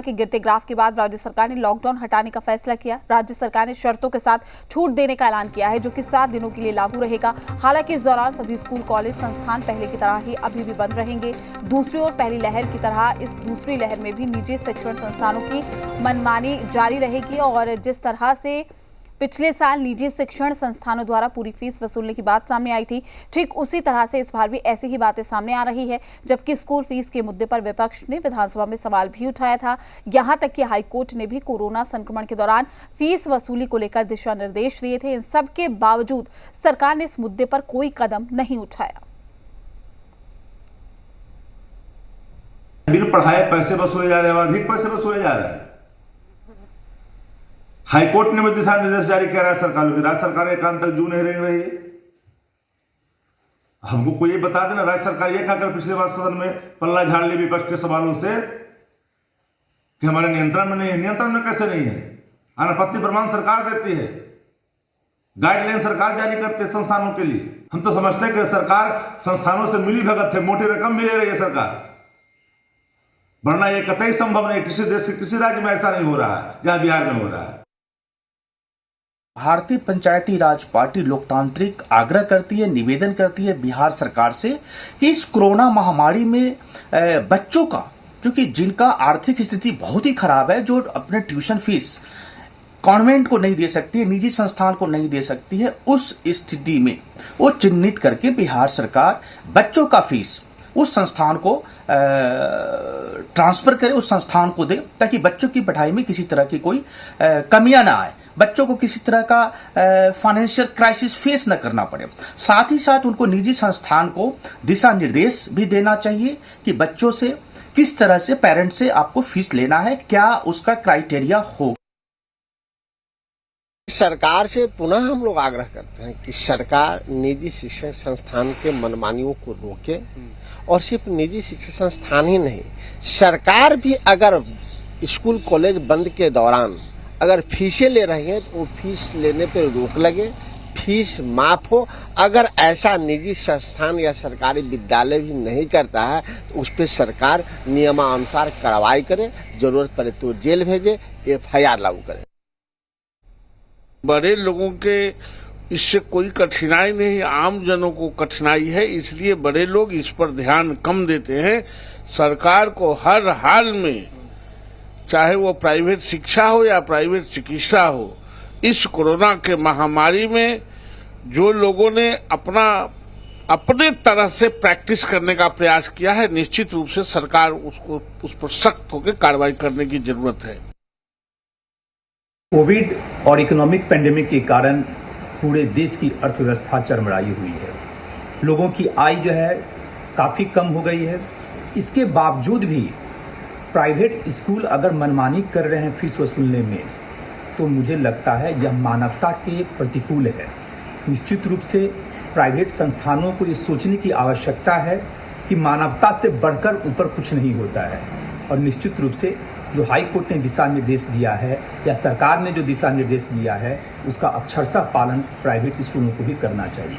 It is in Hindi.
के गिरते ग्राफ के बाद राज्य सरकार ने लॉकडाउन हटाने का फैसला किया। राज्य सरकार ने शर्तों के साथ छूट देने का ऐलान किया है, जो कि 7 दिनों के लिए लागू रहेगा। हालांकि इस दौरान सभी स्कूल, कॉलेज, संस्थान पहले की तरह ही अभी भी बंद रहेंगे। दूसरी ओर पहली लहर की तरह इस दूसरी लहर में भी निजी शिक्षण संस्थानों की मनमानी जारी रहेगी और जिस तरह से पिछले साल निजी शिक्षण संस्थानों द्वारा पूरी फीस वसूलने की बात सामने आई थी, ठीक उसी तरह से इस बार भी ऐसी ही बातें सामने आ रही है। जबकि स्कूल फीस के मुद्दे पर विपक्ष ने विधानसभा में सवाल भी उठाया था। यहां तक कि हाईकोर्ट ने भी कोरोना संक्रमण के दौरान फीस वसूली को लेकर दिशा निर्देश दिए थे। इन सब के बावजूद सरकार ने इस मुद्दे पर कोई कदम नहीं उठाया। बिन पढ़ाए पैसे वसूले जा रहे हैं, अधिक पैसे वसूले जा रहे हैं। हाईकोर्ट ने दिशा निर्देश जारी किया है सरकारों की। राज्य सरकार एकांत तक जू नहीं रह रही है। हमको कोई ये बता देना, राज्य सरकार ये कहकर पिछले बार सदन में पल्ला झाड़ ली विपक्ष के सवालों से कि हमारे नियंत्रण में नहीं है। नियंत्रण में कैसे नहीं है? अनापत्ति प्रमाण सरकार देती है, गाइडलाइन सरकार जारी करती है संस्थानों के लिए। हम तो समझते हैं कि सरकार संस्थानों से मिली भगत है, मोटी रकम मिले रही है सरकार, वरना ये कतई संभव नहीं। किसी देश के किसी राज्य में ऐसा नहीं हो रहा है जहां बिहार में हो रहा है। भारतीय पंचायती राज पार्टी लोकतांत्रिक आग्रह करती है, निवेदन करती है बिहार सरकार से कि इस कोरोना महामारी में बच्चों का, क्योंकि जिनका आर्थिक स्थिति बहुत ही खराब है, जो अपने ट्यूशन फीस कॉन्वेंट को नहीं दे सकती है, निजी संस्थान को नहीं दे सकती है, उस स्थिति में वो चिन्हित करके बिहार सरकार बच्चों का फीस उस संस्थान को ट्रांसफर करे, उस संस्थान को दे, ताकि बच्चों की पढ़ाई में किसी तरह की कोई कमियां ना आए, बच्चों को किसी तरह का फाइनेंशियल क्राइसिस फेस न करना पड़े। साथ ही साथ उनको निजी संस्थान को दिशा निर्देश भी देना चाहिए कि बच्चों से किस तरह से, पेरेंट्स से आपको फीस लेना है, क्या उसका क्राइटेरिया हो। सरकार से पुनः हम लोग आग्रह करते हैं कि सरकार निजी शिक्षण संस्थान के मनमानियों को रोके, और सिर्फ निजी शिक्षण संस्थान ही नहीं, सरकार भी अगर स्कूल कॉलेज बंद के दौरान अगर फीसें ले रही हैं तो फीस लेने पर रोक लगे, फीस माफ हो। अगर ऐसा निजी संस्थान या सरकारी विद्यालय भी नहीं करता है तो उस पर सरकार नियमानुसार कार्रवाई करे, जरूरत पड़े तो जेल भेजे, FIR लागू करे। बड़े लोगों के इससे कोई कठिनाई नहीं, आम जनों को कठिनाई है, इसलिए बड़े लोग इस पर ध्यान कम देते हैं। सरकार को हर हाल में, चाहे वो प्राइवेट शिक्षा हो या प्राइवेट चिकित्सा हो, इस कोरोना के महामारी में जो लोगों ने अपने तरह से प्रैक्टिस करने का प्रयास किया है, निश्चित रूप से सरकार उस पर सख्त होकर कार्रवाई करने की जरूरत है। कोविड और इकोनॉमिक पेंडेमिक के कारण पूरे देश की अर्थव्यवस्था चरमराई हुई है। लोगों की आय जो है काफ़ी कम हो गई है। इसके बावजूद भी प्राइवेट स्कूल अगर मनमानी कर रहे हैं फीस वसूलने में, तो मुझे लगता है यह मानवता के प्रतिकूल है। निश्चित रूप से प्राइवेट संस्थानों को ये सोचने की आवश्यकता है कि मानवता से बढ़कर ऊपर कुछ नहीं होता है। और निश्चित रूप से जो हाई कोर्ट ने दिशा निर्देश दिया है या सरकार ने जो दिशा निर्देश दिया है, उसका अक्षरशः पालन प्राइवेट स्कूलों को भी करना चाहिए।